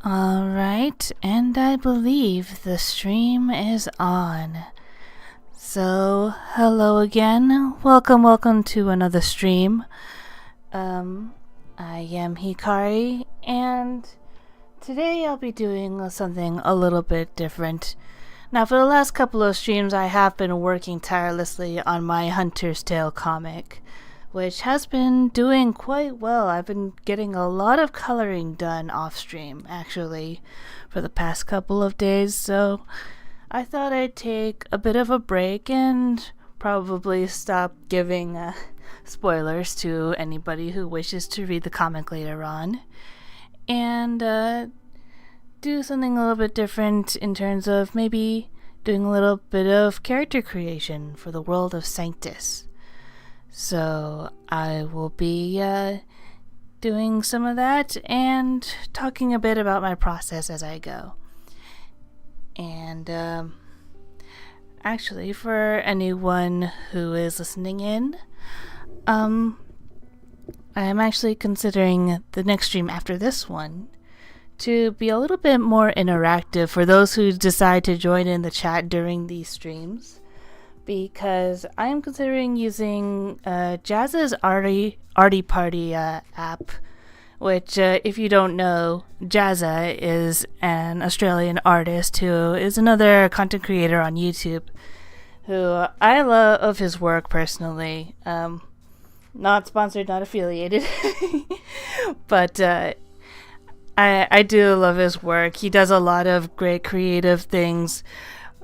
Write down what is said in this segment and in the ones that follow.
Alright, and I believe the stream is on. So, hello again. Welcome to another stream. I am Hikari, and today I'll be doing something a little bit different. Now, for the last couple of streams, I have been working tirelessly on my Hunter's Tale comic, which has been doing quite well. I've been getting a lot of coloring done off stream, actually, for the past couple of days, so I thought I'd take a bit of a break and probably stop giving spoilers to anybody who wishes to read the comic later on, and do something a little bit different in terms of maybe doing a little bit of character creation for the world of Sanctus. So I will be doing some of that and talking a bit about my process as I go. And actually, for anyone who is listening in, I am actually considering the next stream after this one to be a little bit more interactive for those who decide to join in the chat during these streams, because I am considering using Jazza's Arty Party app, which, if you don't know, Jazza is an Australian artist who is another content creator on YouTube, who I love his work personally. Not sponsored, not affiliated, but I do love his work. He does a lot of great creative ththings,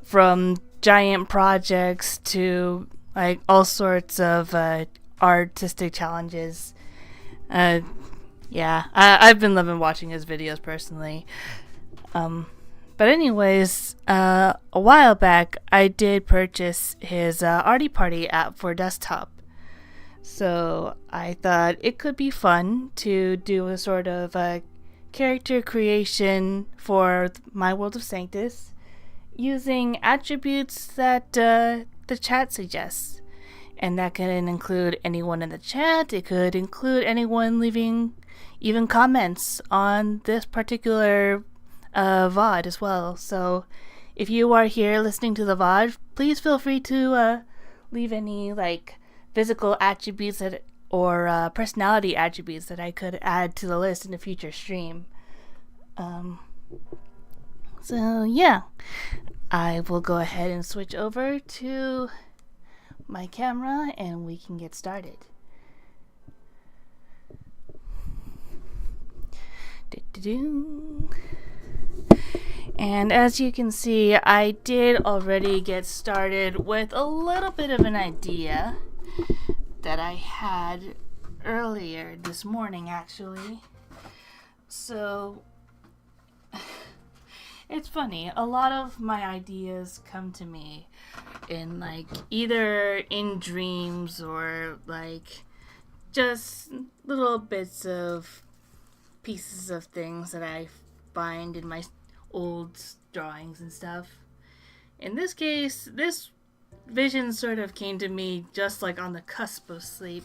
from giant projects to like all sorts of artistic challenges. I've been loving watching his videos personally. But anyways, a while back I did purchase his Arty Party app for desktop. So I thought it could be fun to do a sort of character creation for my world of Sanctus using attributes that the chat suggests. And that can include anyone in the chat. It could include anyone leaving even comments on this particular VOD as well. So if you are here listening to the VOD, please feel free to leave any physical attributes or personality attributes that I could add to the list in a future stream. So yeah, I will go ahead and switch over to my camera and we can get started. And as you can see, I did already get started with a little bit of an idea that I had earlier this morning, actually. So it's funny, a lot of my ideas come to me in either in dreams or just little bits of pieces of things that I find in my old drawings and stuff. In this case, this vision sort of came to me just on the cusp of sleep.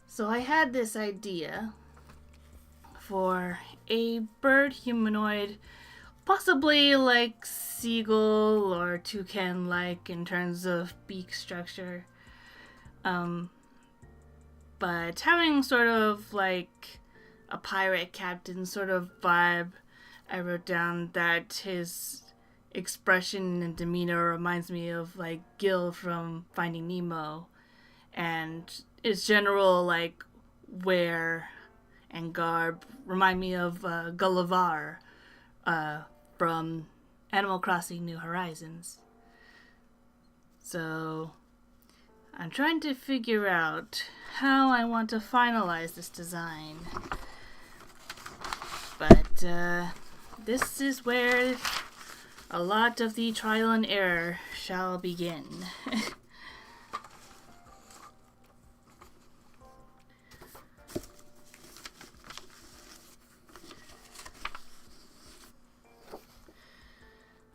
So I had this idea for a bird humanoid, possibly seagull or toucan in terms of beak structure, but having sort of a pirate captain sort of vibe. I wrote down that his expression and demeanor reminds me of Gil from Finding Nemo, and his general wear and garb remind me of Gulliver from Animal Crossing New Horizons. So I'm trying to figure out how I want to finalize this design, but this is where a lot of the trial and error shall begin.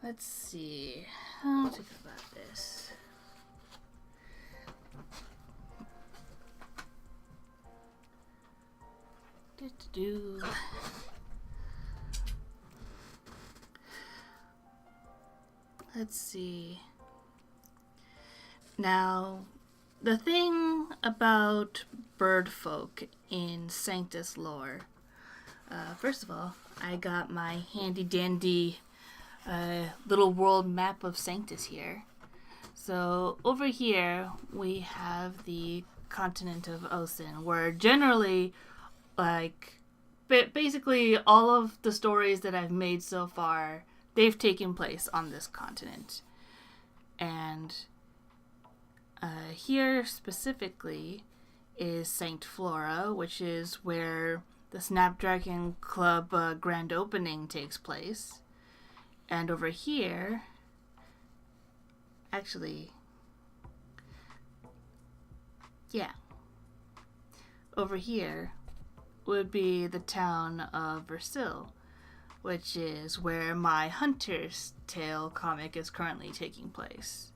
Let's see how to go about this. let's see. Now, the thing about bird folk in Sanctus lore, first of all, I got my handy dandy little world map of Sanctus here. So over here we have the continent of Osin, where generally, basically all of the stories that I've made so far, they've taken place on this continent. And here specifically is Saint Flora, which is where the Snapdragon Club grand opening takes place. And over here, over here would be the town of Versil, which is where my Hunter's Tale comic is currently taking place.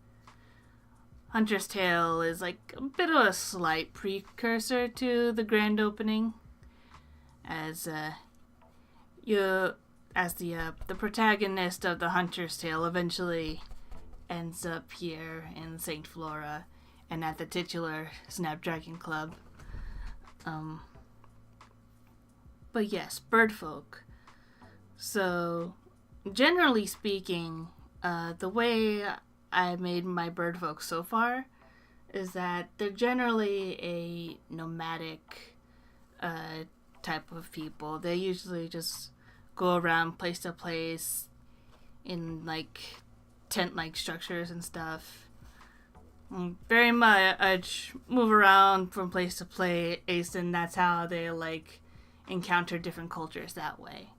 Hunter's Tale is like a bit of a slight precursor to the grand opening, as the protagonist of the Hunter's Tale eventually ends up here in St. Flora and at the titular Snapdragon Club. But yes, birdfolk. So, generally speaking, the way I made my birdfolk so far is that they're generally a nomadic type of people. They usually just go around place to place in like tent-like structures and stuff. Very much move around from place to place, and that's how they like encounter different cultures that way.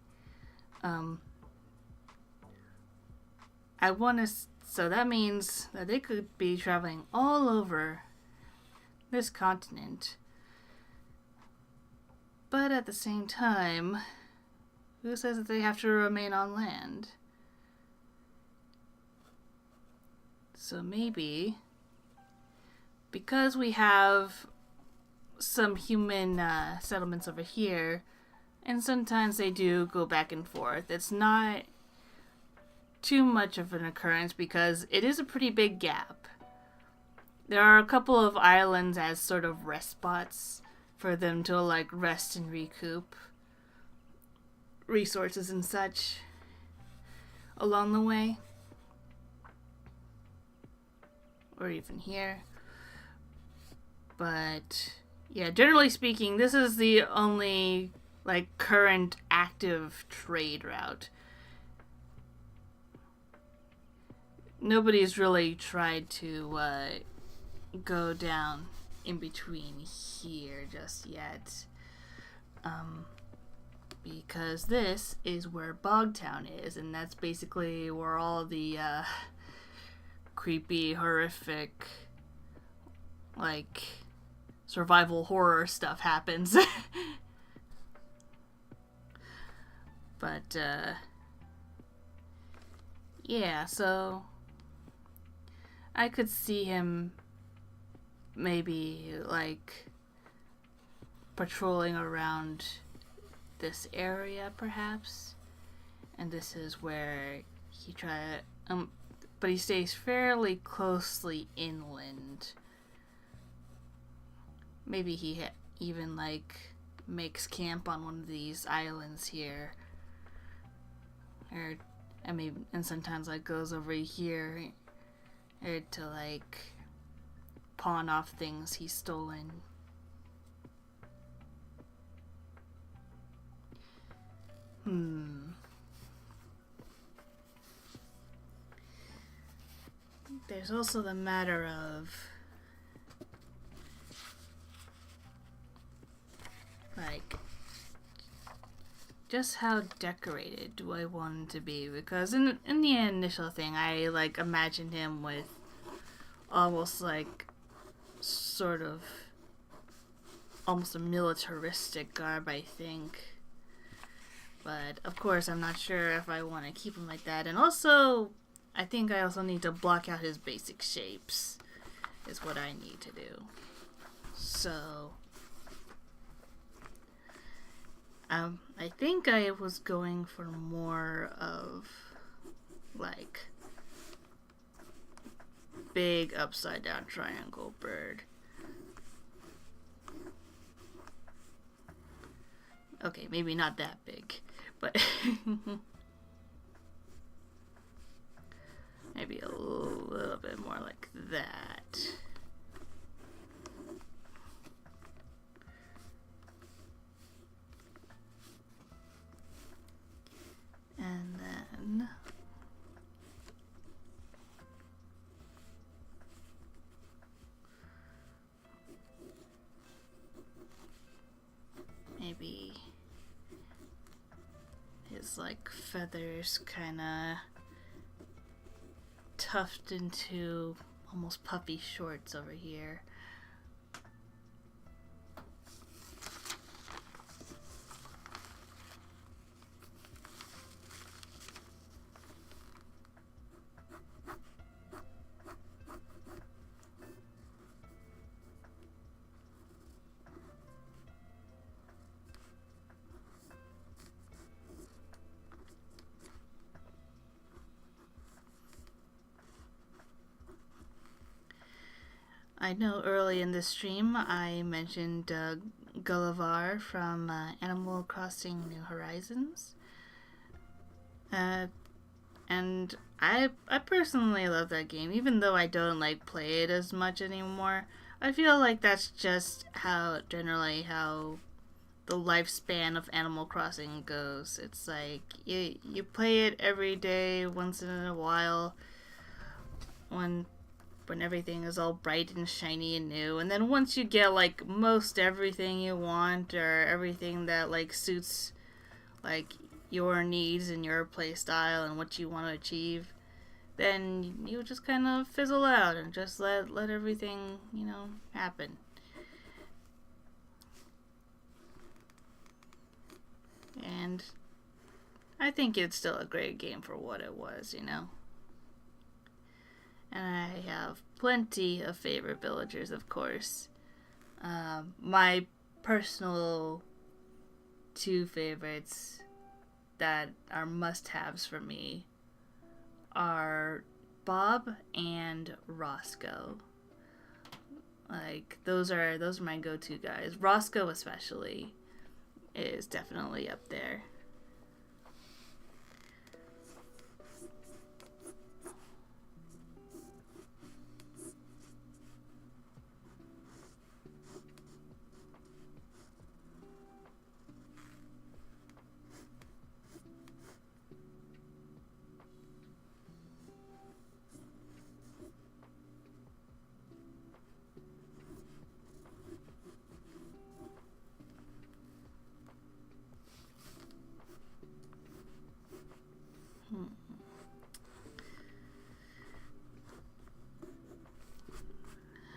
So that means that they could be traveling all over this continent. But at the same time, who says that they have to remain on land? So maybe, because we have some human settlements over here, and sometimes they do go back and forth, it's not too much of an occurrence because it is a pretty big gap. There are a couple of islands as sort of rest spots for them to like rest and recoup resources and such along the way. Or even here. But yeah, generally speaking, this is the only like current active trade route. Nobody's really tried to go down in between here just yet. Because this is where Bogtown is, and that's basically where all the creepy, horrific, like, survival horror stuff happens. But, yeah, so I could see him maybe, like, patrolling around this area, perhaps. And this is where he but he stays fairly closely inland. Maybe he even, like, makes camp on one of these islands here. And sometimes, like, goes over here to, like, pawn off things he's stolen. There's also the matter of, like, just how decorated do I want him to be? Because in the initial thing, I, like, imagined him with almost, like, sort of almost a militaristic garb, I think. But, of course, I'm not sure if I want to keep him like that. And also, I think I also need to block out his basic shapes, is what I need to do. So, I think I was going for more of, like, big upside down triangle bird. Okay, maybe not that big, but maybe a little bit more like that. And then maybe his like feathers kind of tuft into almost puffy shorts over here. I know early in the stream I mentioned Gulliver from Animal Crossing New Horizons. And I personally love that game, even though I don't like play it as much anymore. I feel like that's just how the lifespan of Animal Crossing goes. It's like you play it every day, once in a while, when everything is all bright and shiny and new, and then once you get like most everything you want, or everything that like suits like your needs and your play style and what you want to achieve, then you just kind of fizzle out and just let everything, happen. And I think it's still a great game for what it was. And I have plenty of favorite villagers, of course. My personal two favorites that are must-haves for me are Bob and Roscoe. Like, those are my go-to guys. Roscoe especially is definitely up there.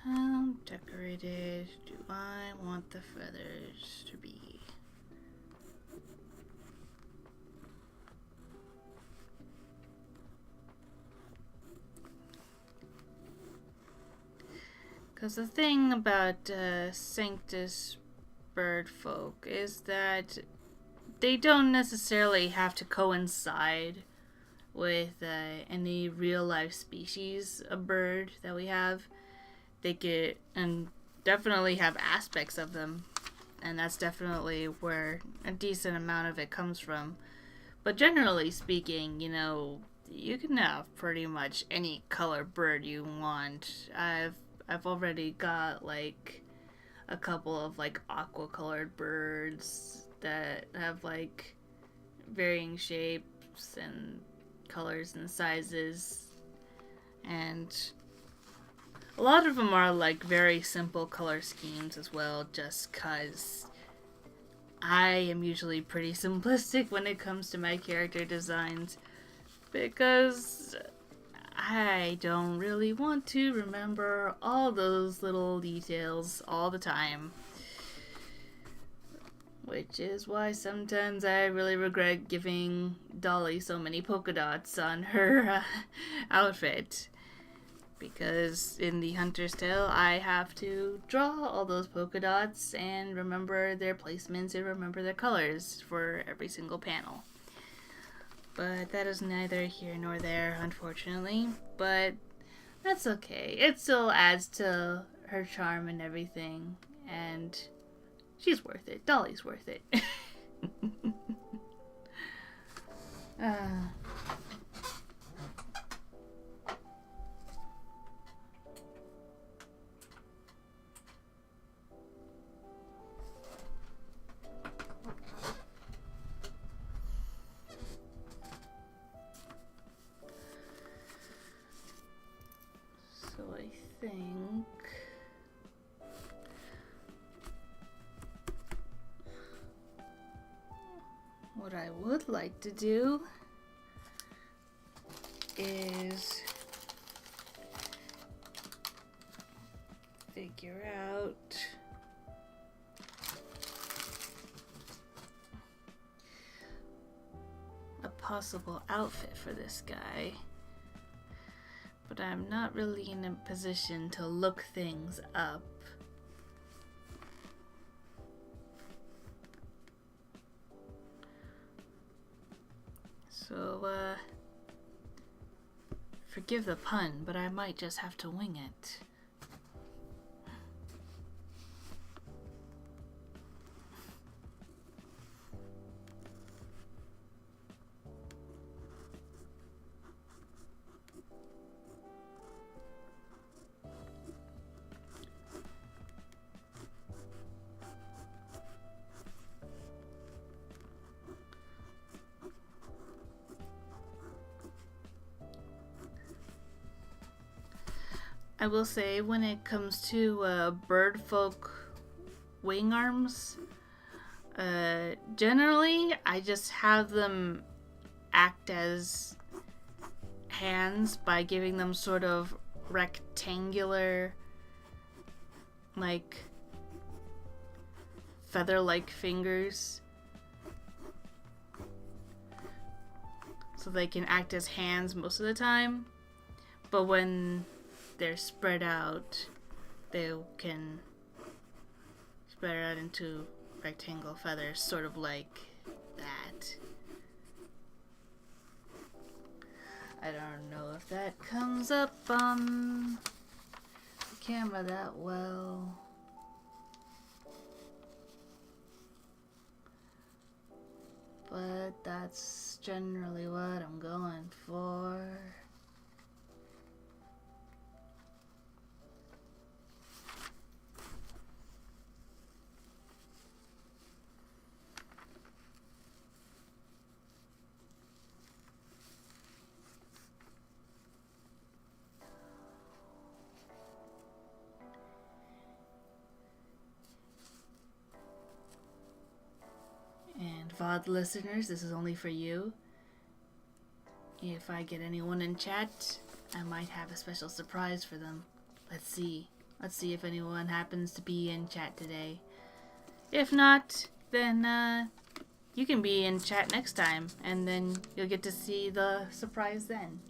How decorated do I want the feathers to be? Because the thing about Sanctus bird folk is that they don't necessarily have to coincide with any real life species of bird that we have. They get and definitely have aspects of them, and that's definitely where a decent amount of it comes from. But generally speaking, you can have pretty much any color bird you want. I've already got like a couple of like aqua colored birds that have like varying shapes and colors and sizes, and a lot of them are like very simple color schemes as well, just cause I am usually pretty simplistic when it comes to my character designs, because I don't really want to remember all those little details all the time. Which is why sometimes I really regret giving Dolly so many polka dots on her outfit. Because in the Hunter's Tale, I have to draw all those polka dots and remember their placements and remember their colors for every single panel. But that is neither here nor there, unfortunately. But That's okay. It still adds to her charm and everything. And she's worth it. Dolly's worth it. uh, so I think what I would like to do is figure out a possible outfit for this guy, but I'm not really in a position to look things up. So, forgive the pun, but I might just have to wing it. I will say, when it comes to bird folk wing arms, generally I just have them act as hands by giving them sort of rectangular, like, feather-like fingers, so they can act as hands most of the time, but when they're spread out, they can spread out into rectangle feathers, sort of like that. I don't know if that comes up on the camera that well. But that's generally what I'm going for. And VOD listeners, this is only for you. If I get anyone in chat, I might have a special surprise for them. Let's see. Let's see if anyone happens to be in chat today. If not, then you can be in chat next time, and then you'll get to see the surprise then.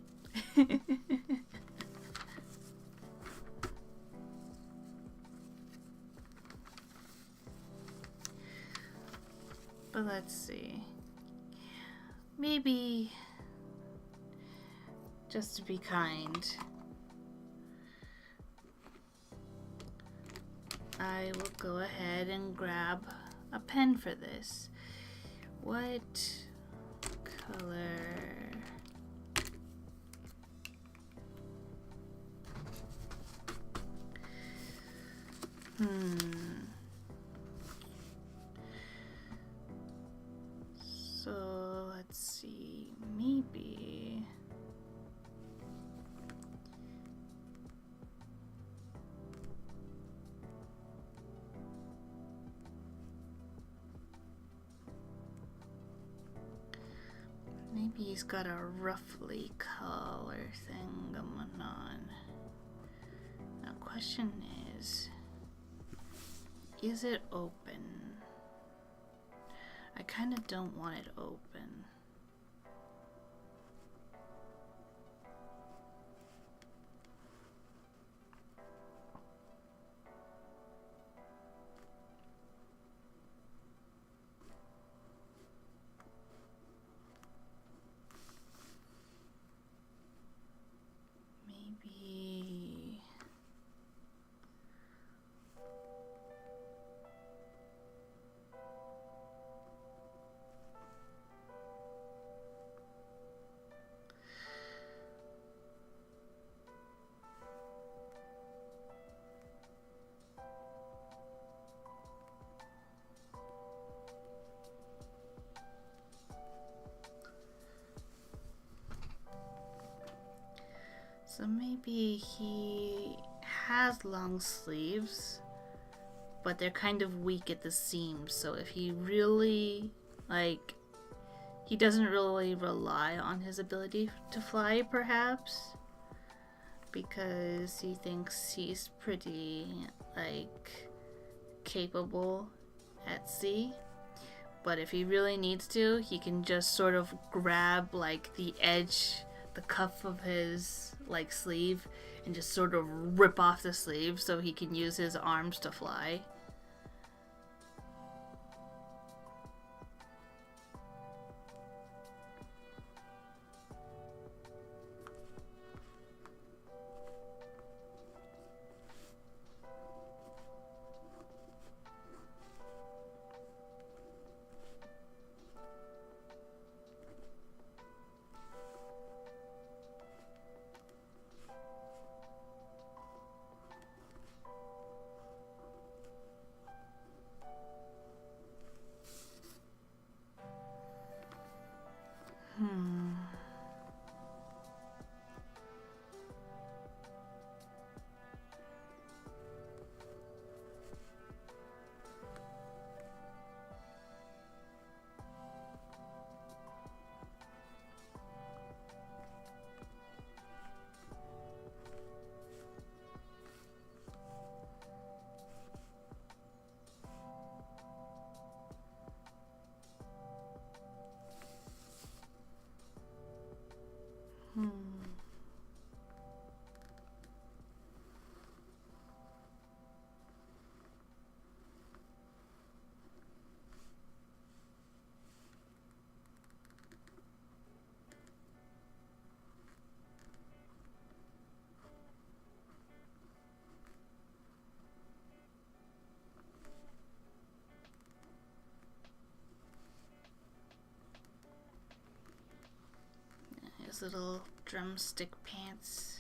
But let's see. Maybe, just to be kind, I will go ahead and grab a pen for this. What color? So let's see, maybe he's got a roughly color thing going on. Now, question is it open? I kind of don't want it open. Maybe So maybe he has long sleeves, but they're kind of weak at the seams. So if he really, like, he doesn't really rely on his ability to fly, perhaps, because he thinks he's pretty, like, capable at sea. But if he really needs to, he can just sort of grab, like, the edge, the cuff of his, like, sleeve, and just sort of rip off the sleeve so he can use his arms to fly. His little drumstick pants.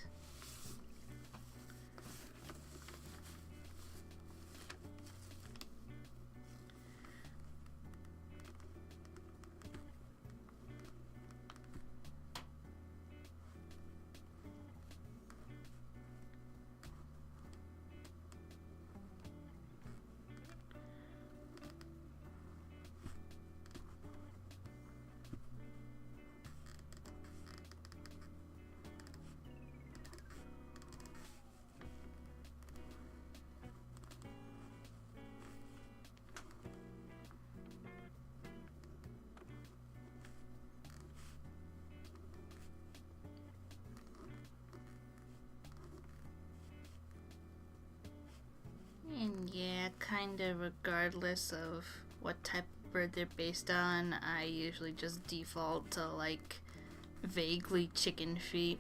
And yeah, kind of regardless of what type of bird they're based on, I usually just default to, like, vaguely chicken feet.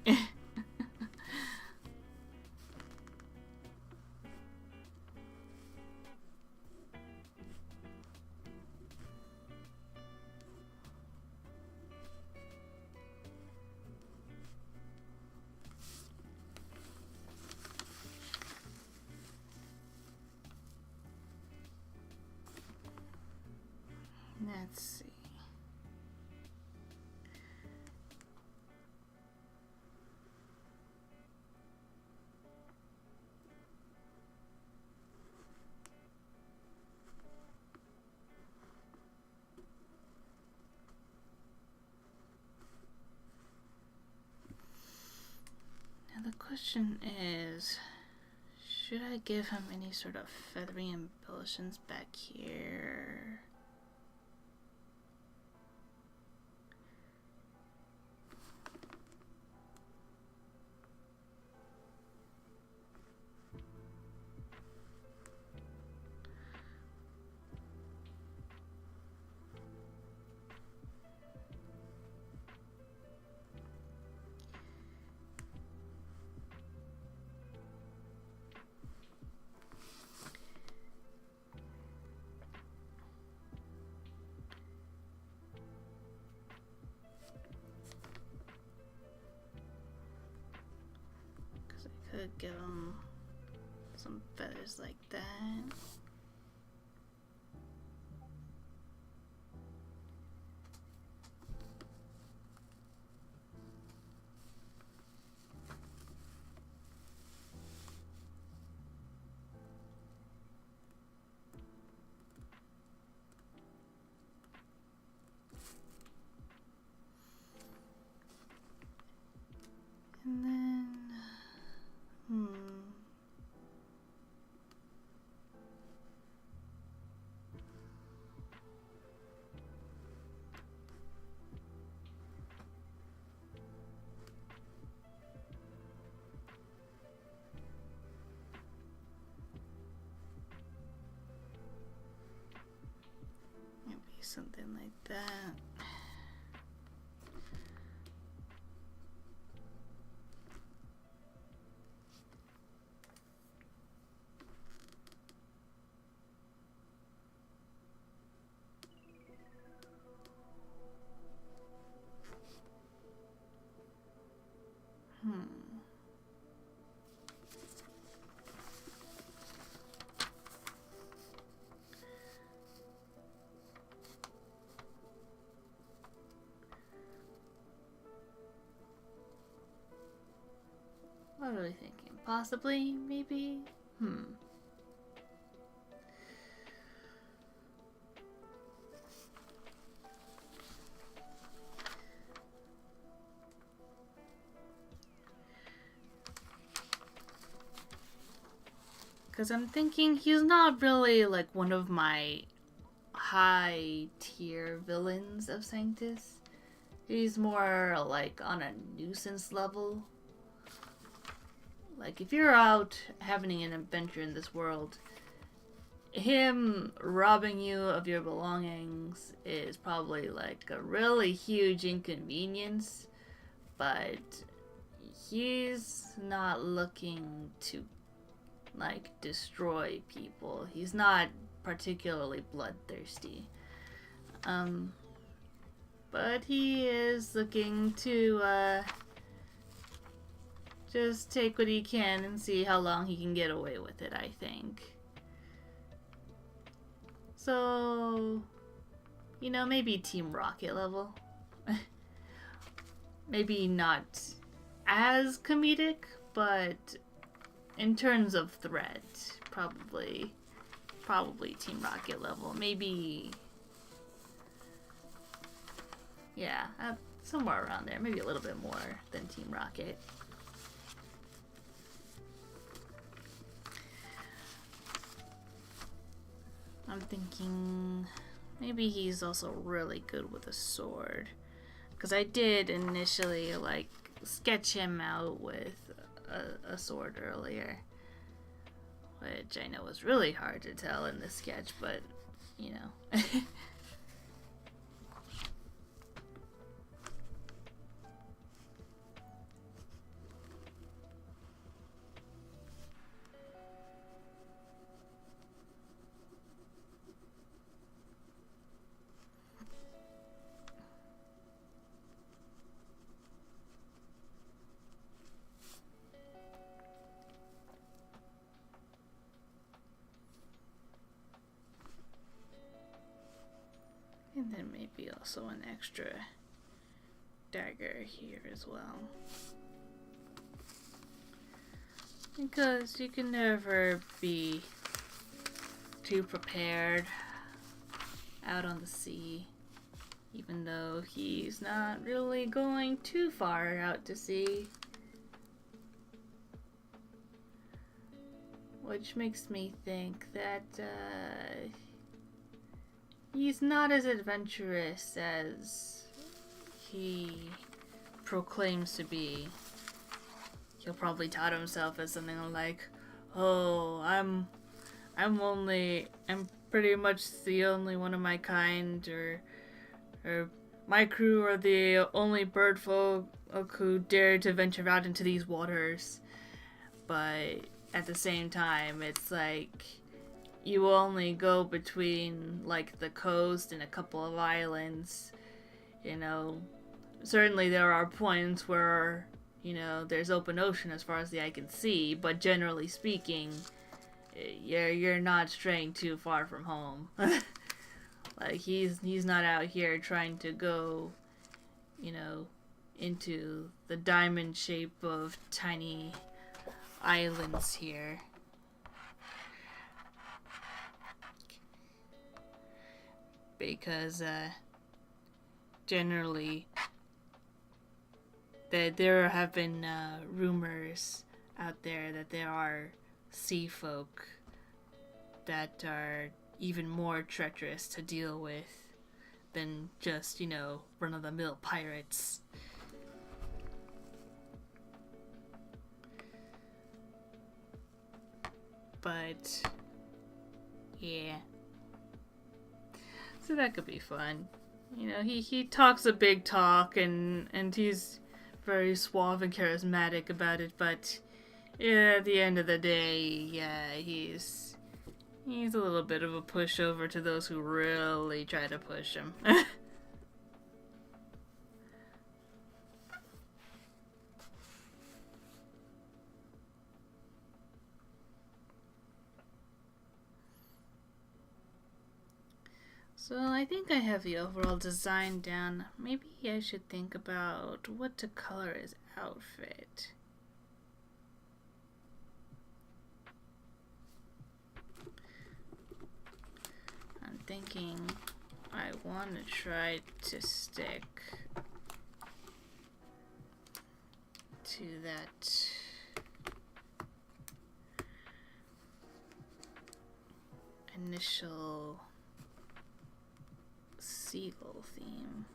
Let's see. Now the question is, should I give him any sort of feathery embellishments back here? Could give him some feathers like that. that. What are we thinking? Possibly, maybe? Because I'm thinking he's not really like one of my high tier villains of Sanctus. He's more like on a nuisance level. Like if you're out having an adventure in this world, him robbing you of your belongings is probably like a really huge inconvenience, but he's not looking to like destroy people. He's not particularly bloodthirsty. But he is looking to just take what he can and see how long he can get away with it, I think. So, you know, maybe Team Rocket level. Maybe not as comedic, but in terms of threat, probably Team Rocket level. Maybe, yeah, somewhere around there. Maybe a little bit more than Team Rocket. I'm thinking maybe he's also really good with a sword. Because I did initially, like, sketch him out with a sword earlier. Which I know was really hard to tell in the sketch, but, you know. And then maybe also an extra dagger here as well. Because you can never be too prepared out on the sea. Even though he's not really going too far out to sea. Which makes me think that he's not as adventurous as he proclaims to be. He'll probably tout himself as something like, "Oh, I'm pretty much the only one of my kind," or "My crew are the only bird folk who dare to venture out into these waters." But at the same time, it's like you only go between like the coast and a couple of islands. You know, certainly there are points where, you know, there's open ocean as far as the eye can see, but generally speaking, you're not straying too far from home. Like he's not out here trying to go, you know, into the diamond shape of tiny islands here. Because generally that there have been rumors out there that there are sea folk that are even more treacherous to deal with than just, you know, run-of-the-mill pirates. But yeah, so that could be fun. You know, he talks a big talk and he's very suave and charismatic about it, but yeah, at the end of the day, yeah, he's a little bit of a pushover to those who really try to push him. So I think I have the overall design down. Maybe I should think about what to color his outfit. I'm thinking I want to try to stick to that initial seagull theme.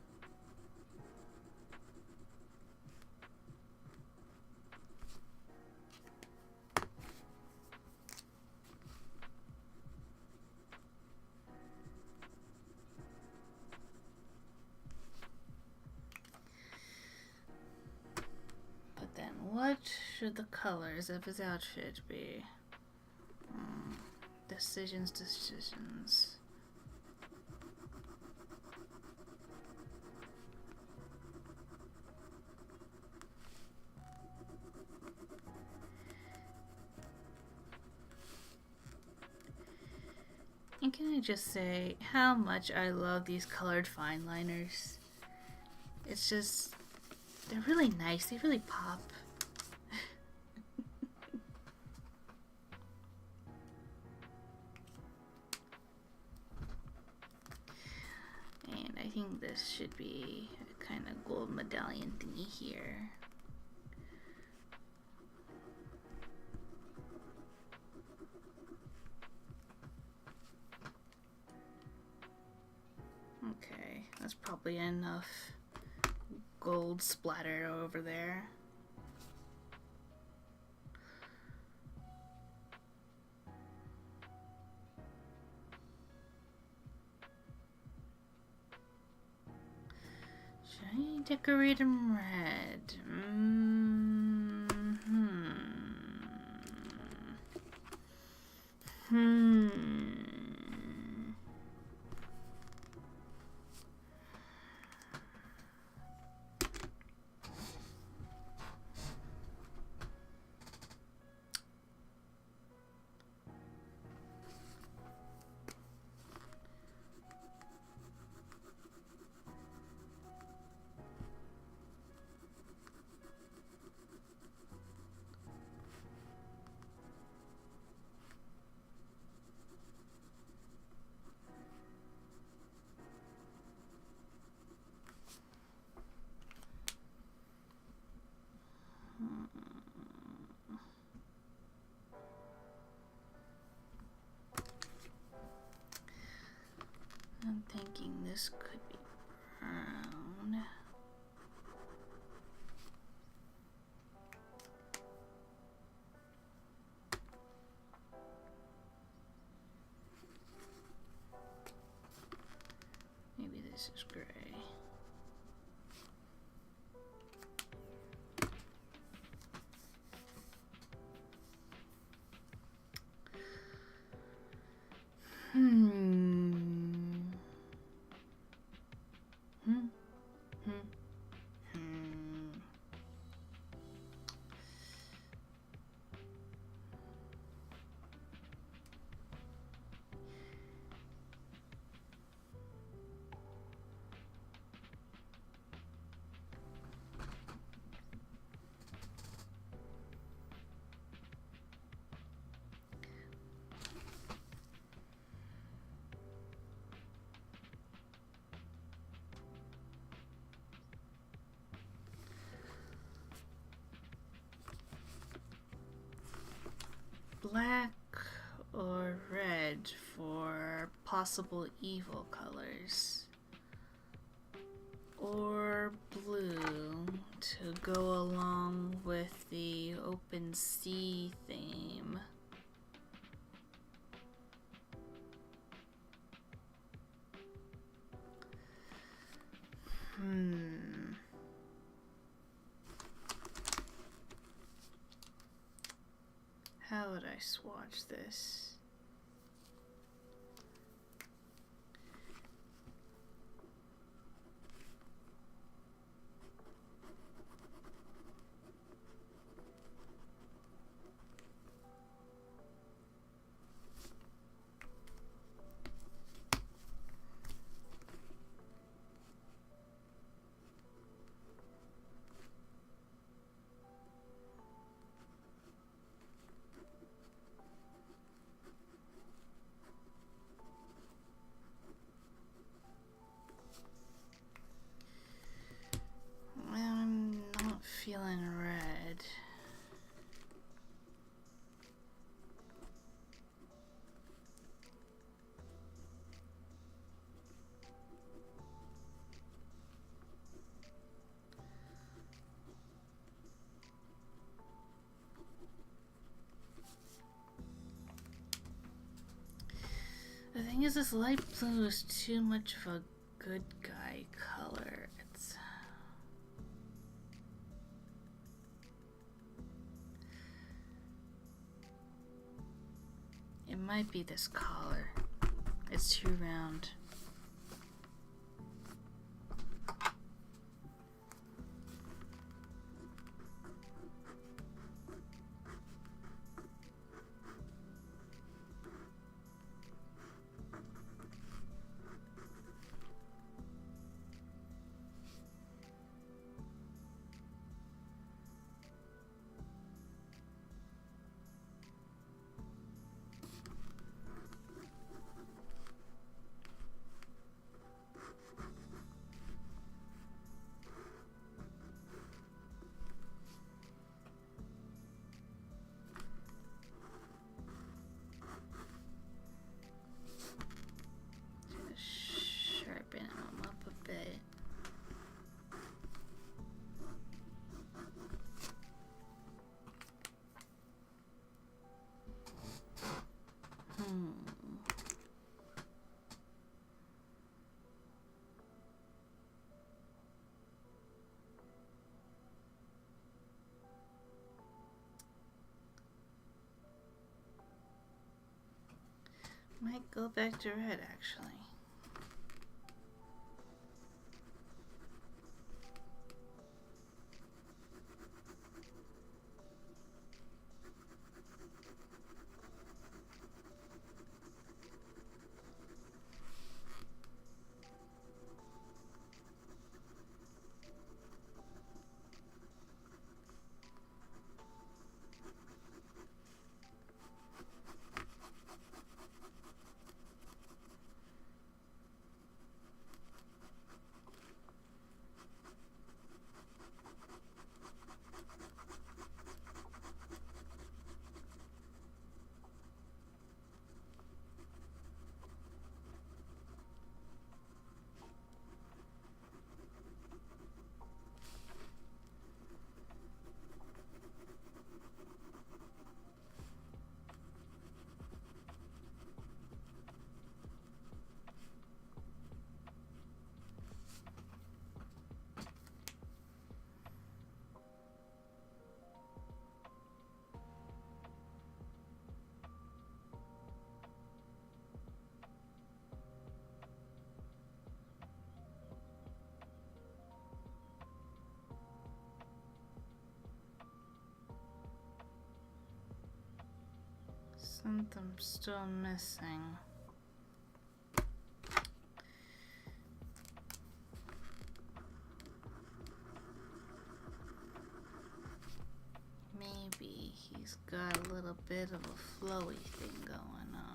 But then what should the colors of his outfit be? Decisions. And can I just say how much I love these colored fine liners? It's just, they're really nice. They really pop. And I think this should be a kind of gold medallion thingy here. Okay, that's probably enough gold splatter over there. Should I decorate him red? I'm thinking this could be brown. Maybe this is gray. Black or red for possible evil colors, or blue to go along with the open sea theme. I swatch this. I'm not feeling red. The thing is, this light blue is too much of a good guy color. It might be this collar. It's too round. Sharpen them up a bit. Might go back to red, actually. Something's still missing. Maybe he's got a little bit of a flowy thing going on.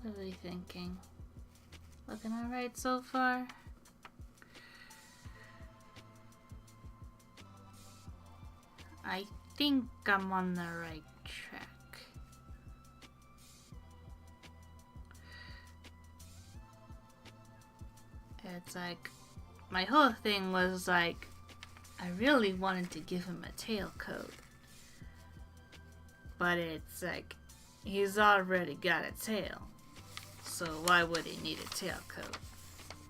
What are we thinking? Looking alright so far? I think I'm on the right track. It's like, my whole thing was like, I really wanted to give him a tailcoat. But it's like, he's already got a tail. So why would he need a tailcoat?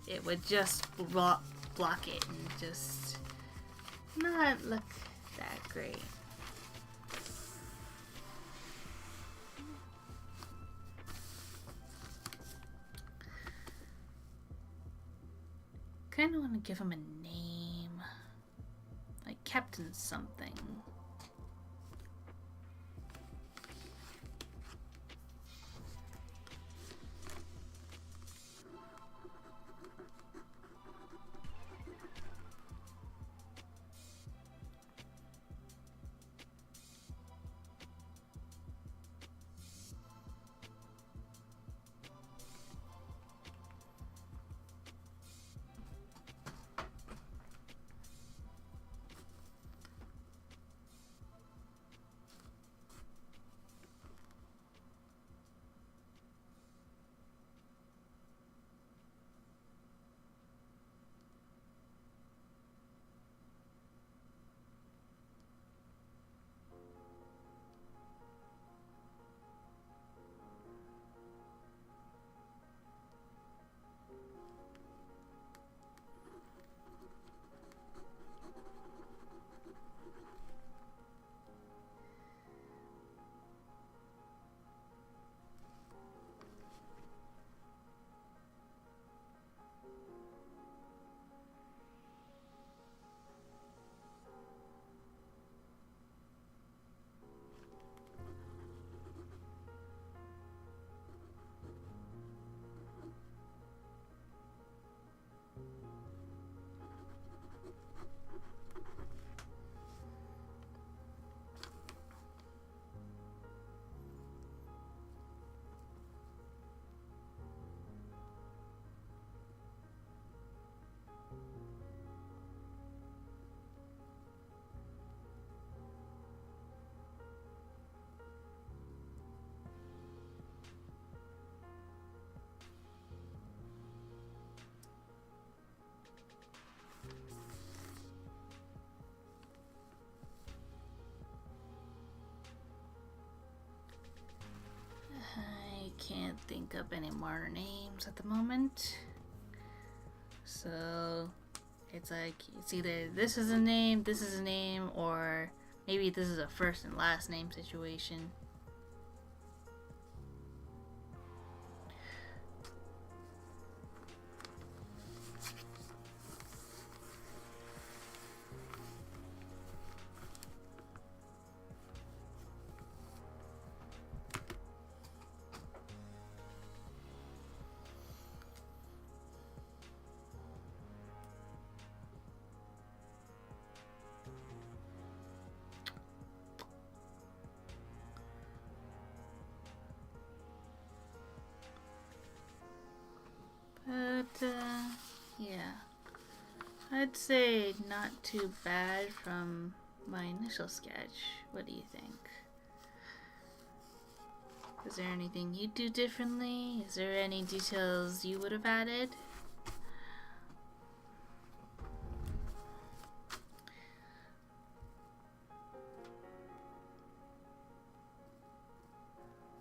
It would just block it and just not look that great. Kinda want to give him a name. Like Captain something. I can't think of any more names at the moment. So it's like, it's either this is a name, or maybe this is a first and last name situation. But, yeah. I'd say not too bad from my initial sketch. What do you think? Is there anything you'd do differently? Is there any details you would have added?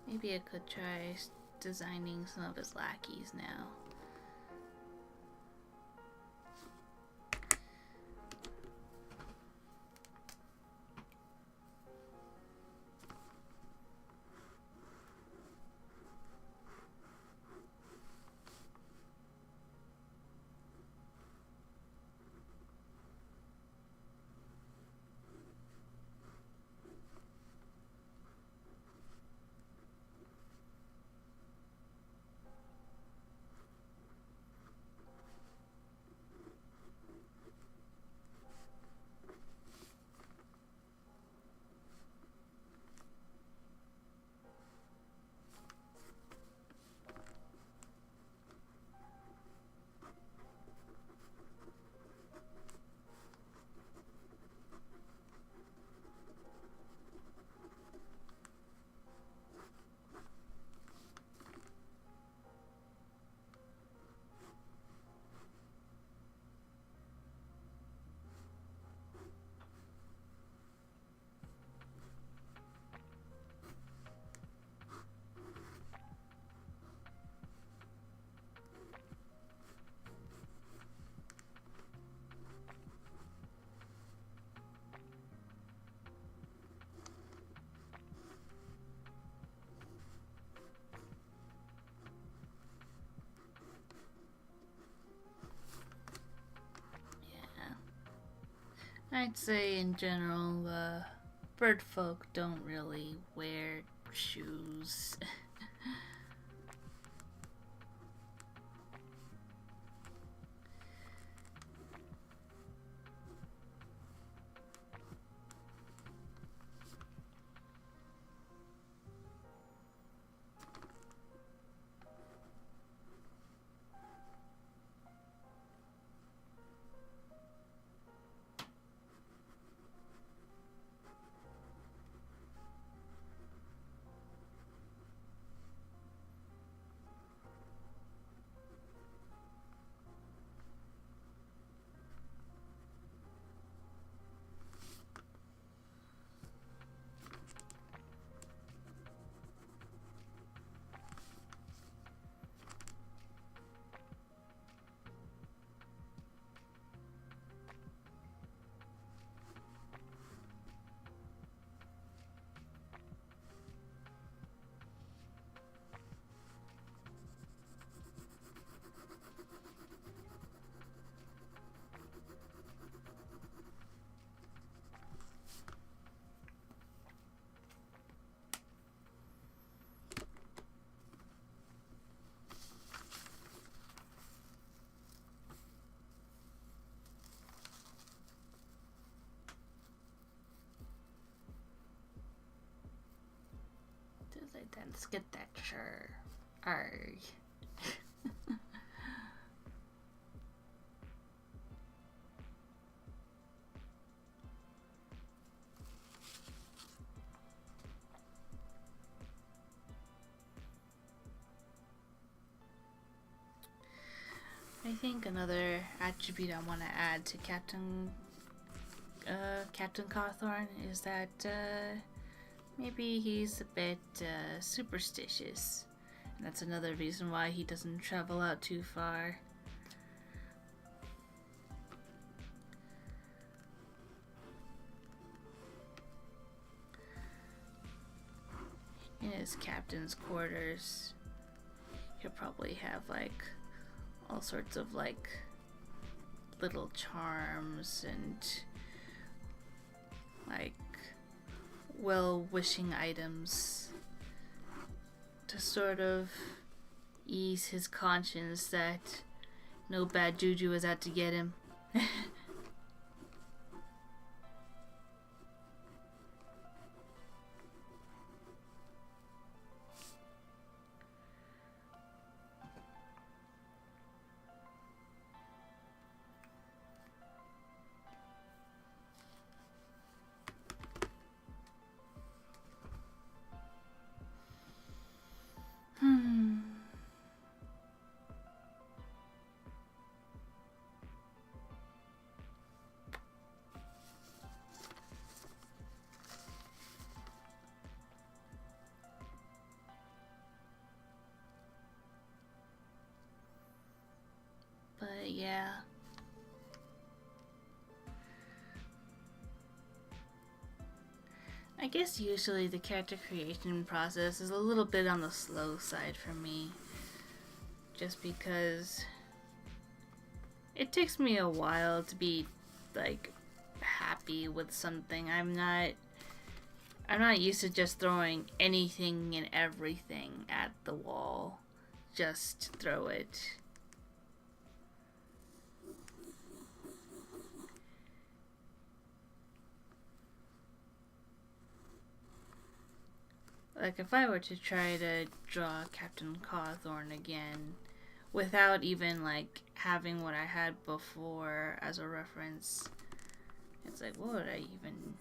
Maybe I could try designing some of his lackeys now. I'd say in general, bird folk don't really wear shoes. Let's get that sure. Arg. I think another attribute I want to add to Captain Cawthorn is that maybe he's a bit superstitious. And that's another reason why he doesn't travel out too far. In his captain's quarters, he'll probably have like all sorts of like little charms and like well-wishing items to sort of ease his conscience that no bad juju is out to get him. But yeah. I guess usually the character creation process is a little bit on the slow side for me. Just because it takes me a while to be like happy with something. I'm not used to just throwing anything and everything at the wall. Just throw it. Like, if I were to try to draw Captain Cawthorn again, without even, like, having what I had before as a reference, it's like, what would I even...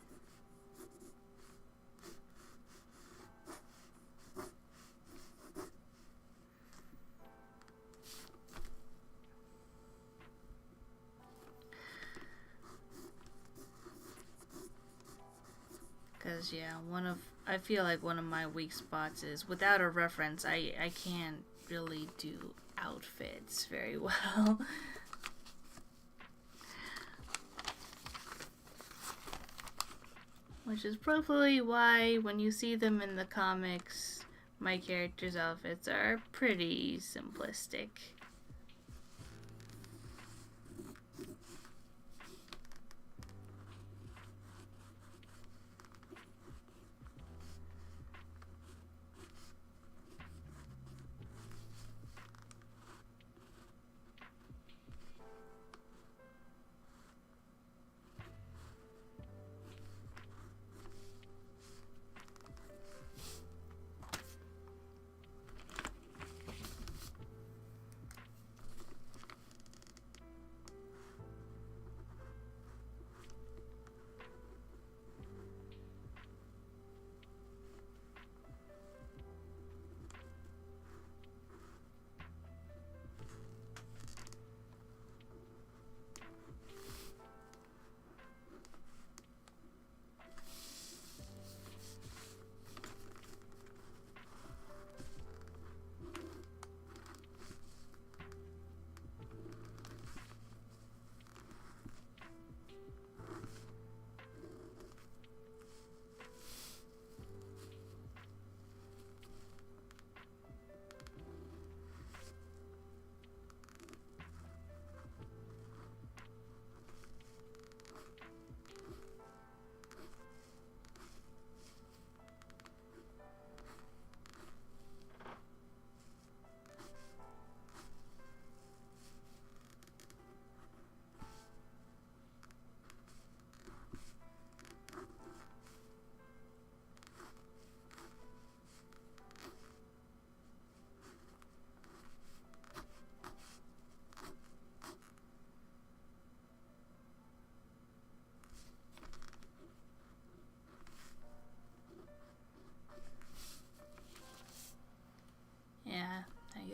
Because, yeah, I feel like one of my weak spots is, without a reference, I can't really do outfits very well. Which is probably why, when you see them in the comics, my characters' outfits are pretty simplistic.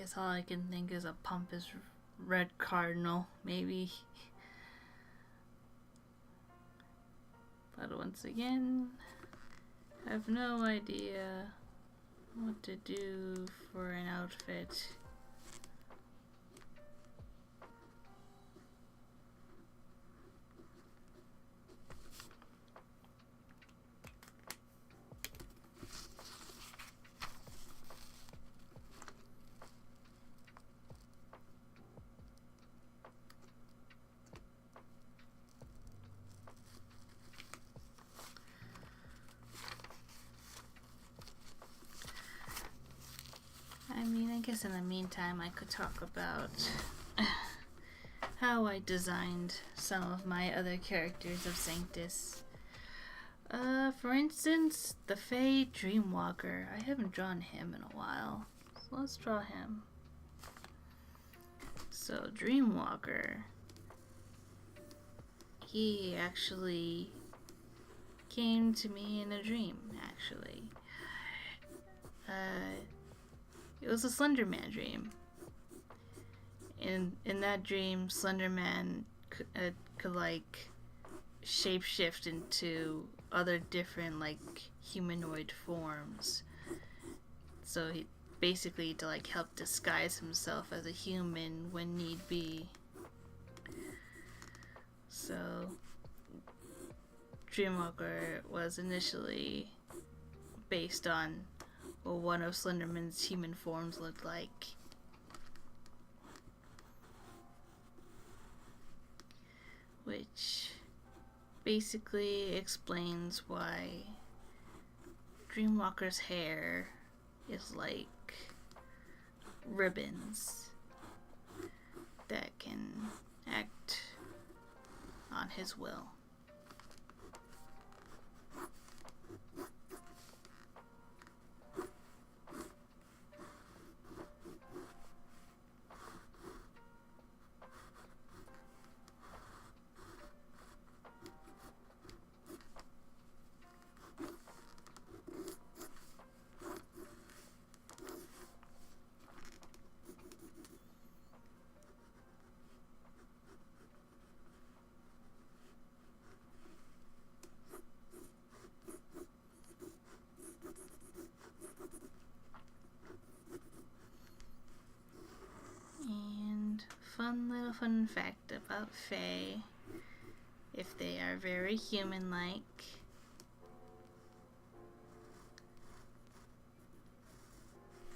guess all I can think is a pompous red cardinal, maybe. But once again, I have no idea what to do for an outfit. I guess in the meantime I could talk about how I designed some of my other characters of Sanctus. For instance, the Fey Dreamwalker. I haven't drawn him in a while, so let's draw him. So, Dreamwalker, he actually came to me in a dream, actually. It was a Slenderman dream. In that dream, Slenderman could like shapeshift into other different like humanoid forms. So he basically to like help disguise himself as a human when need be. So Dreamwalker was initially based on what one of Slenderman's human forms looked like. Which basically explains why Dreamwalker's hair is like ribbons that can act on his will. Fun fact about Fae: if they are very human-like,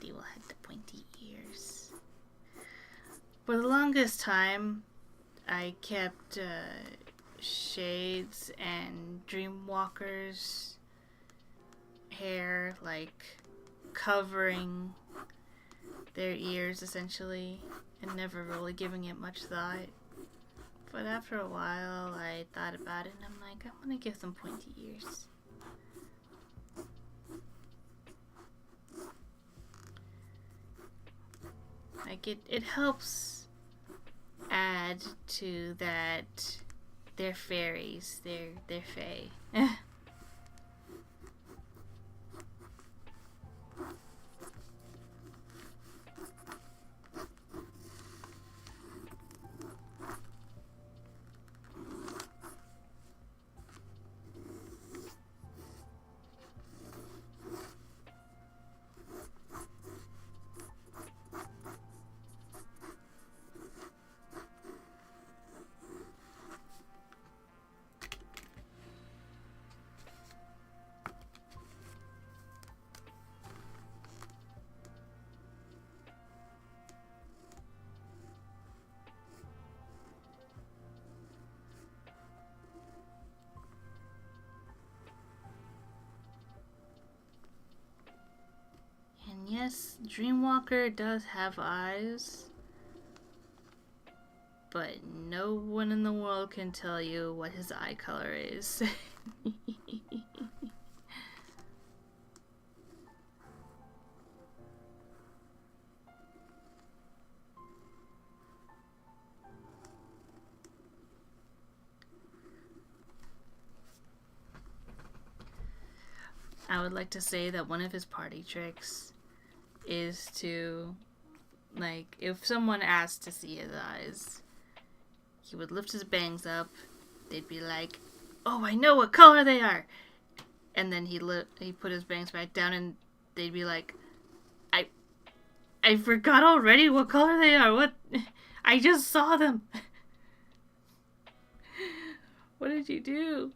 they will have the pointy ears. For the longest time, I kept Shades and Dreamwalker's hair like covering their ears essentially, and never really giving it much thought. But after a while, I thought about it and I'm like, I want to give them pointy ears. Like it helps add to that they're fairies, they're fae. Yes, Dreamwalker does have eyes, but no one in the world can tell you what his eye color is. I would like to say that one of his party tricks is to Like, if someone asked to see his eyes, he would lift his bangs up. They'd be like, "Oh, I know what color they are." And then he put his bangs back down, and they'd be like, I forgot already what color they are. What? I just saw them. What did you do?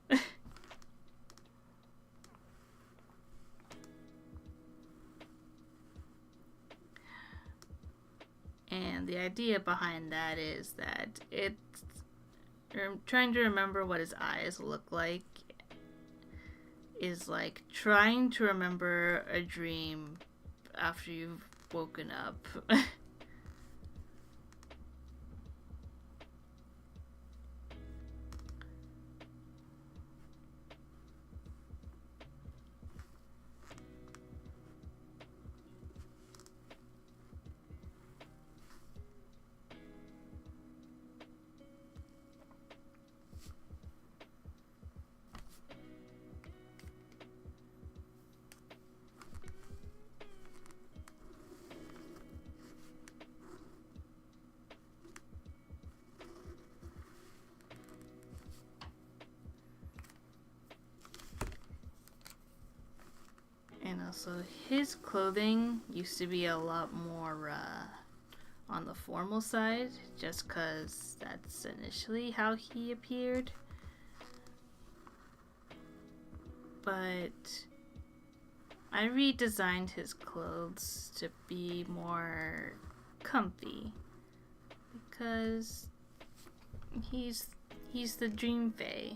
And the idea behind that is that trying to remember what his eyes look like is like trying to remember a dream after you've woken up. And also, his clothing used to be a lot more on the formal side, just because that's initially how he appeared. But I redesigned his clothes to be more comfy, because he's the Dream Fae.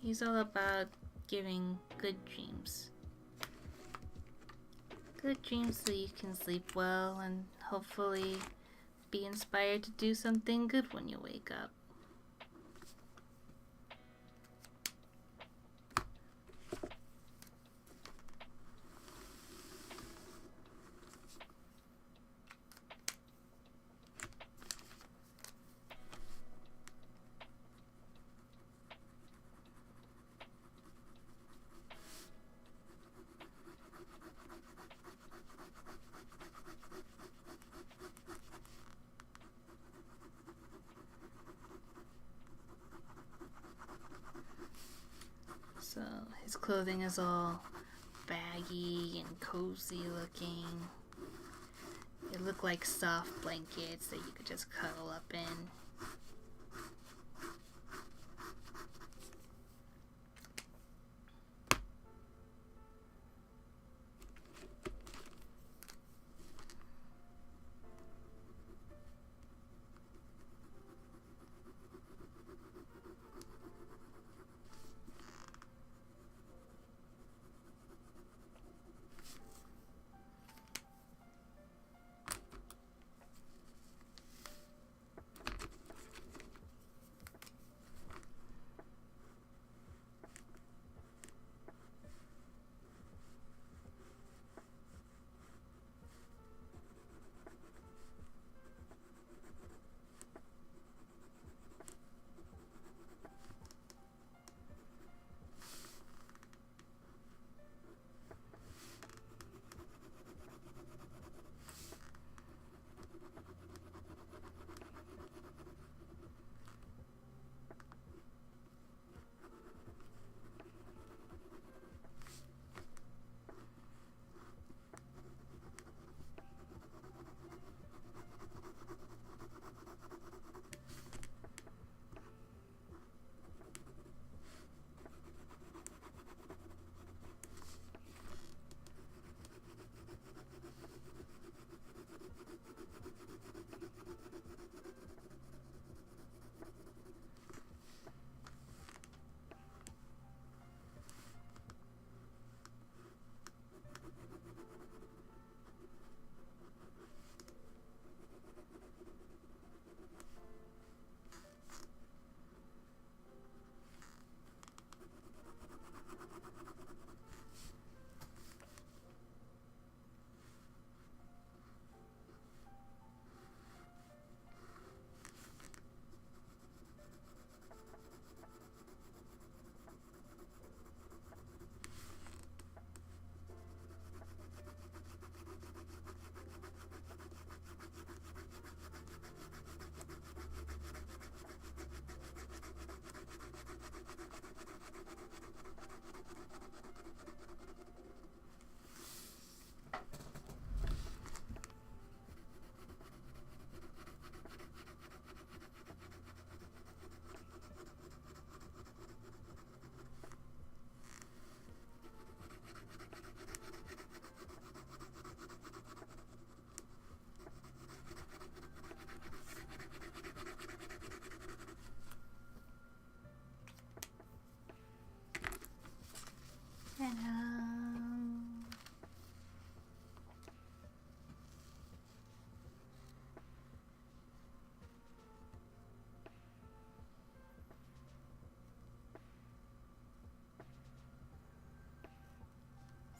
He's all about giving good dreams. Good dreams so you can sleep well and hopefully be inspired to do something good when you wake up. So his clothing is all baggy and cozy looking. They look like soft blankets that you could just cuddle up in.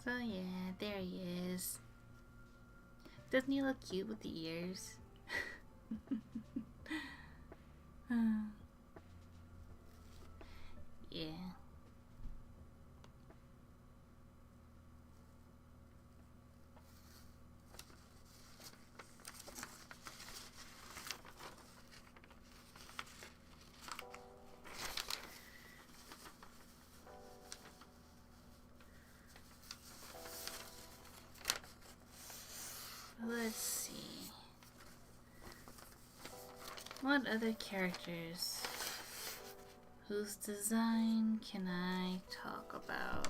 So yeah, there he is. Doesn't he look cute with the ears? Yeah. Let's see. What other characters whose design can I talk about?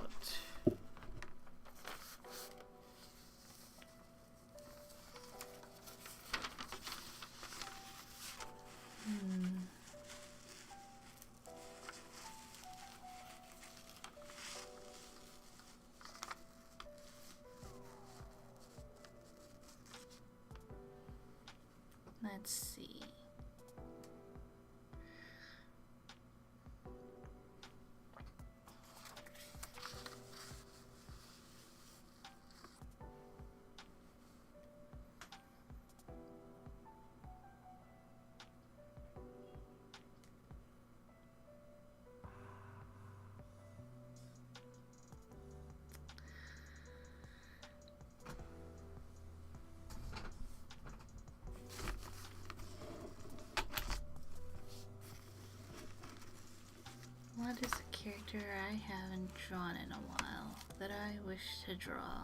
Let's see. What is a character I haven't drawn in a while that I wish to draw?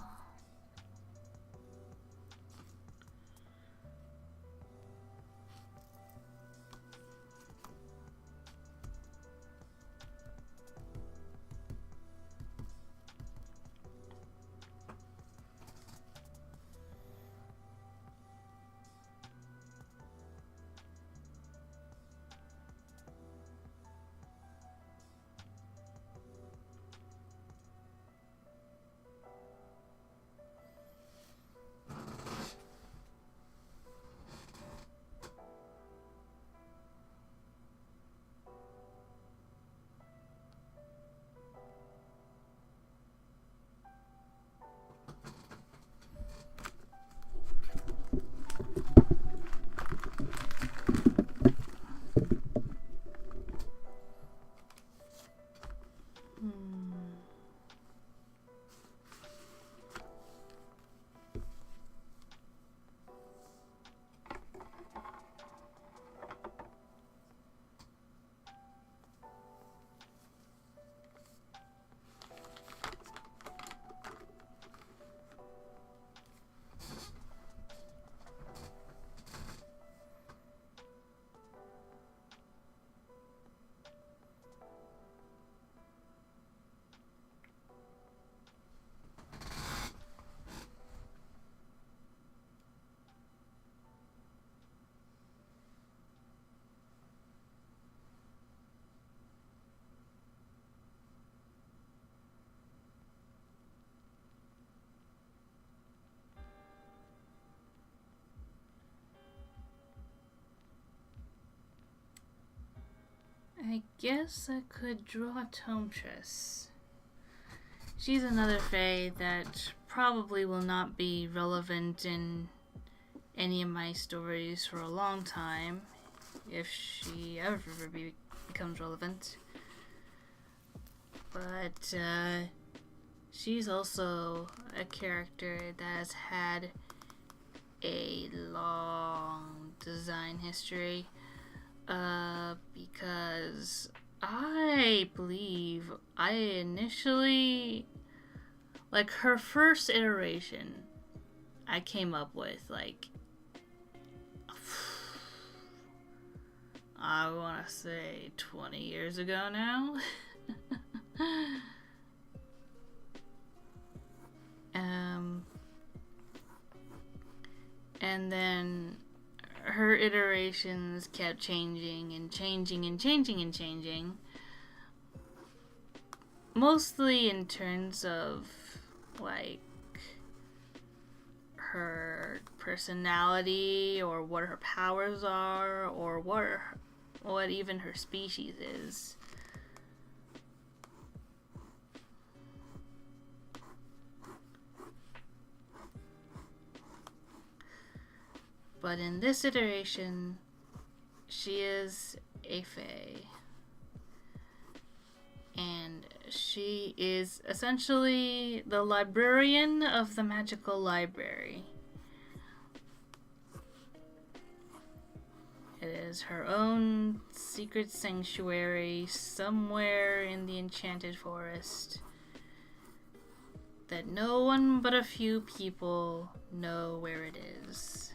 I guess I could draw Tomtress. She's another fae that probably will not be relevant in any of my stories for a long time, if she ever becomes relevant. But she's also a character that has had a long design history. Because I believe I initially, like, her first iteration I came up with, like, I want to say 20 years ago now. And then her iterations kept changing and changing and changing and changing. Mostly in terms of, like, her personality or what her powers are or what even her species is. But in this iteration, she is a fae. And she is essentially the librarian of the magical library. It is her own secret sanctuary somewhere in the enchanted forest that no one but a few people know where it is.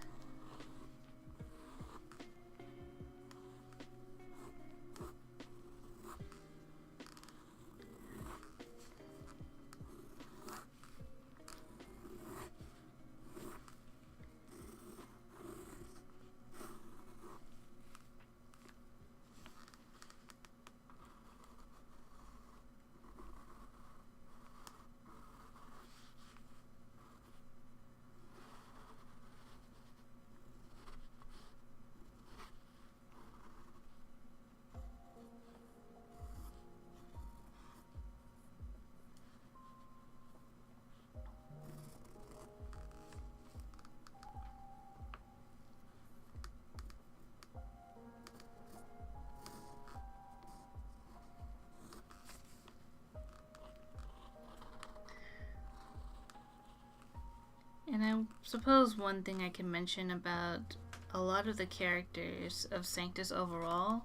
And I suppose one thing I can mention about a lot of the characters of Sanctus overall,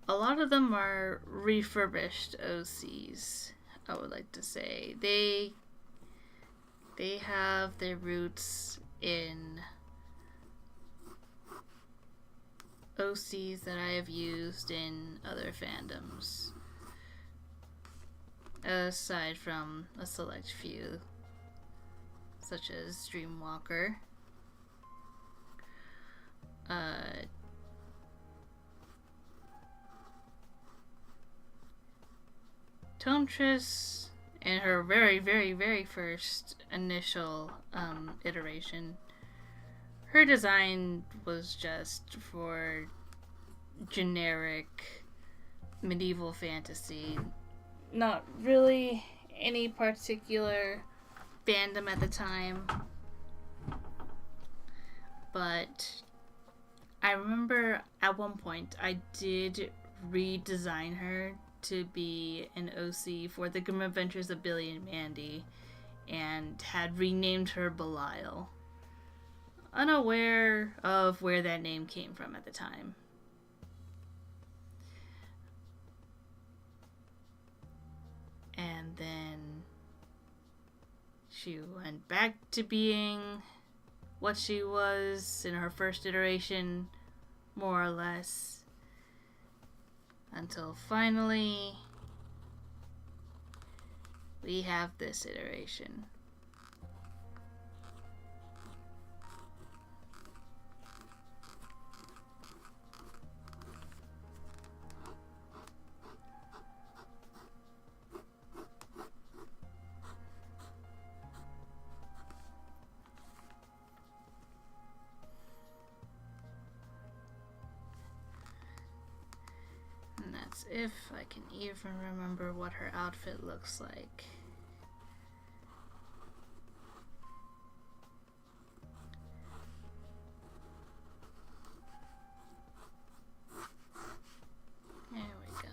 a lot of them are refurbished OCs, I would like to say. They have their roots in OCs that I have used in other fandoms, aside from a select few, such as Dreamwalker, Tomtress, in her very, very, very first initial iteration. Her design was just for generic medieval fantasy. Not really any particular fandom at the time. But I remember at one point I did redesign her to be an OC for the Grim Adventures of Billy and Mandy and had renamed her Belial, unaware of where that name came from at the time. And then she went back to being what she was in her first iteration, more or less, until finally we have this iteration. And that's if I can even remember what her outfit looks like. There we go.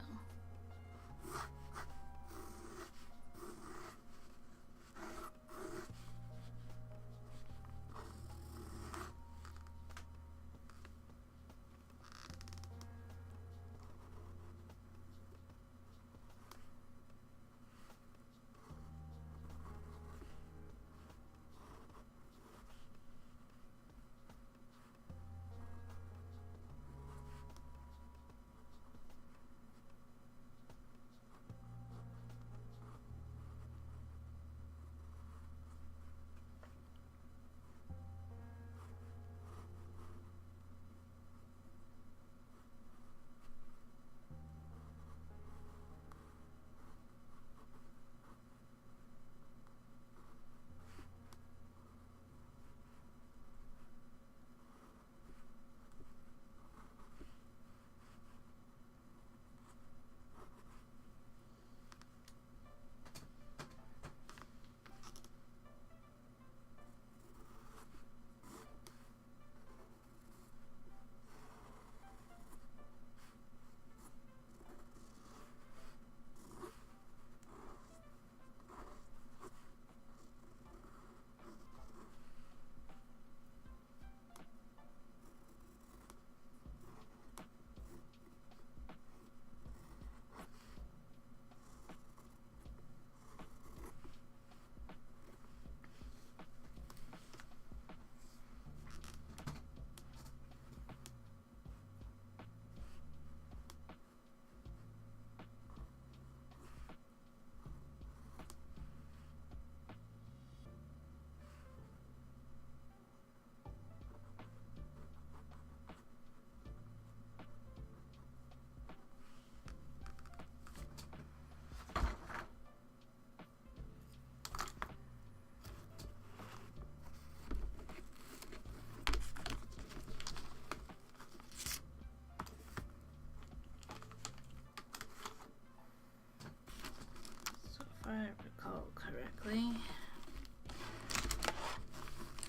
correctly,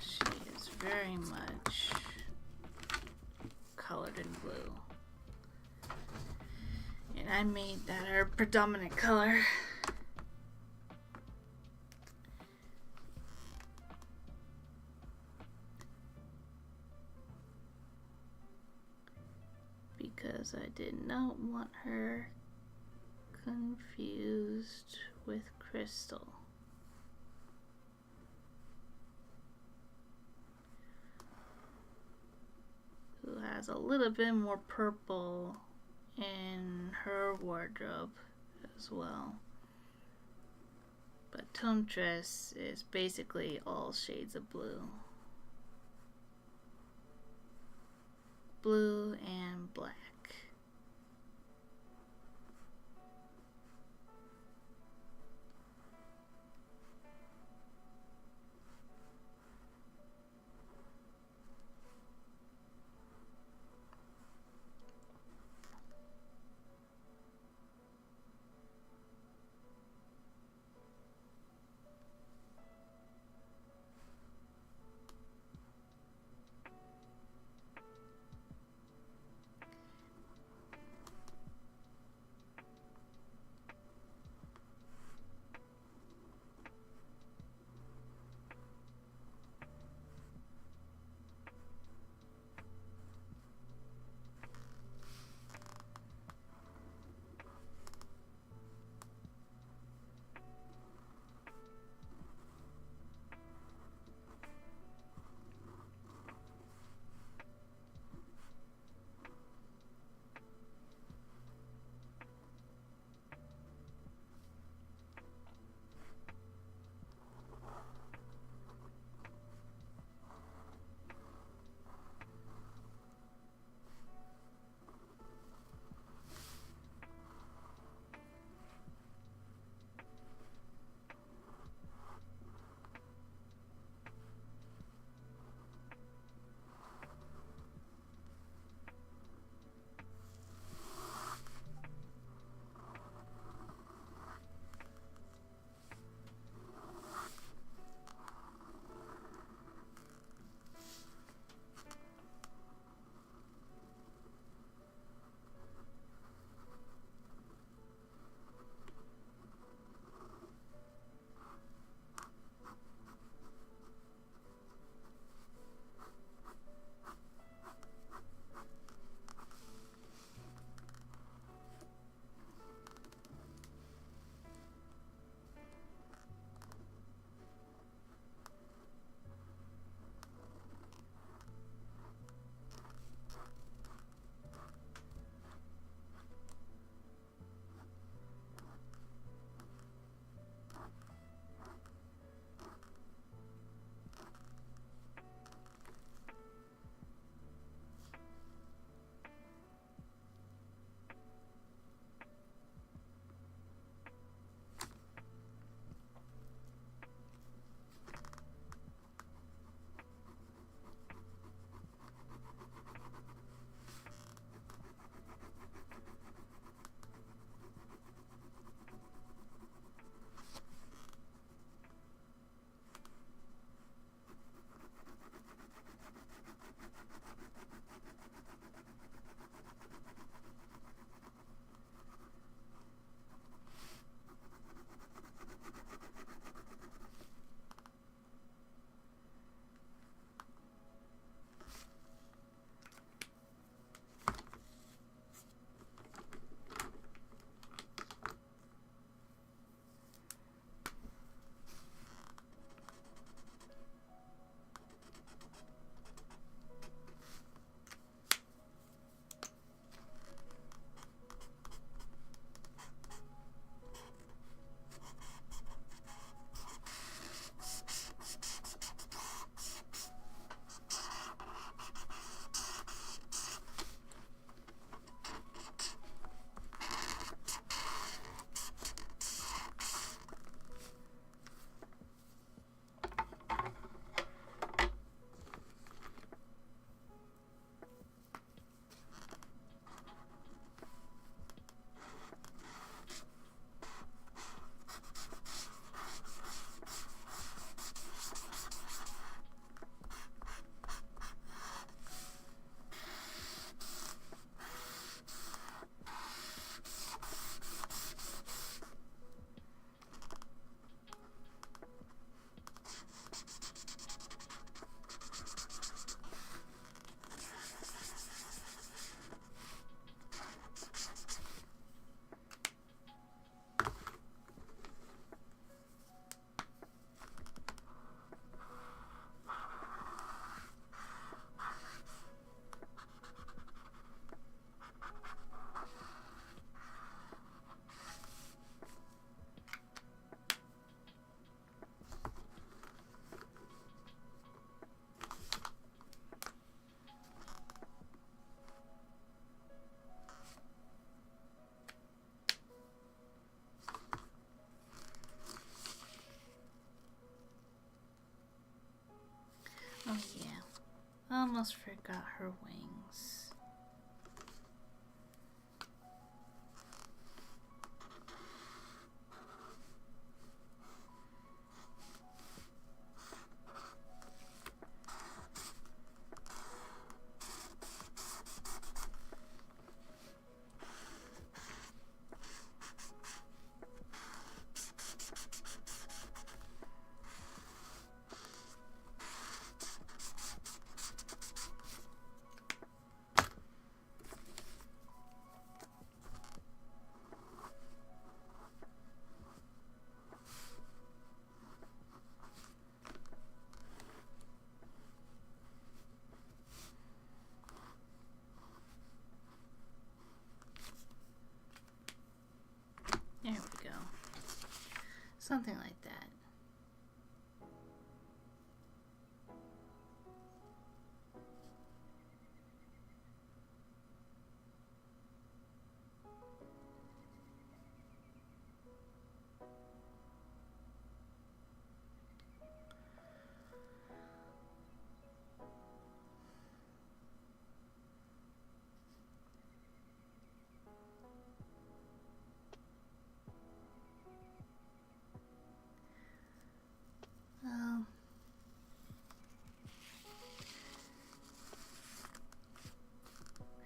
she is very much colored in blue. And I made that her predominant color. Because I did not want her confused with Crystal, who has a little bit more purple in her wardrobe as well. But Tonetress is basically all shades of blue. Blue and black. almost forgot her wings. There we go. Something like that.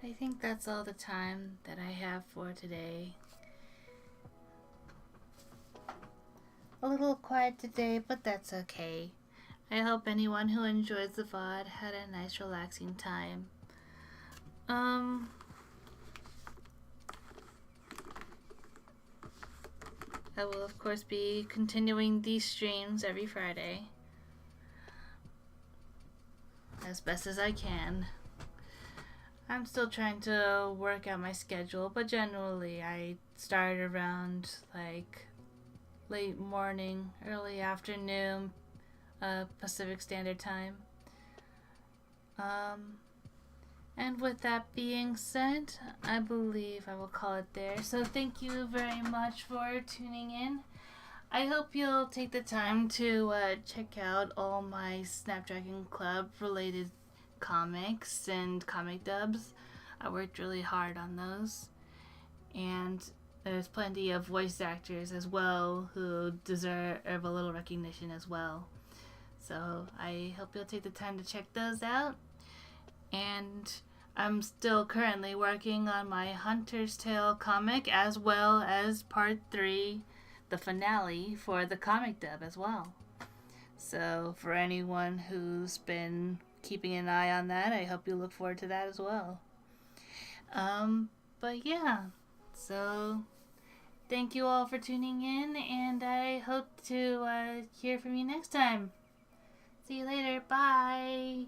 I think that's all the time that I have for today. A little quiet today, but that's okay. I hope anyone who enjoys the VOD had a nice relaxing time. I will of course be continuing these streams every Friday as best as I can. I'm still trying to work out my schedule, but generally I start around like late morning, early afternoon, Pacific Standard Time. And with that being said, I believe I will call it there. So thank you very much for tuning in. I hope you'll take the time to check out all my Snapdragon Club related comics and comic dubs. I worked really hard on those, and there's plenty of voice actors as well who deserve a little recognition as well. So I hope you'll take the time to check those out. And I'm still currently working on my Hunter's Tale comic, as well as part 3, the finale for the comic dub as well. So for anyone who's been keeping an eye on that, I hope you look forward to that as well. But yeah, so thank you all for tuning in, and I hope to hear from you next time. See you later. Bye.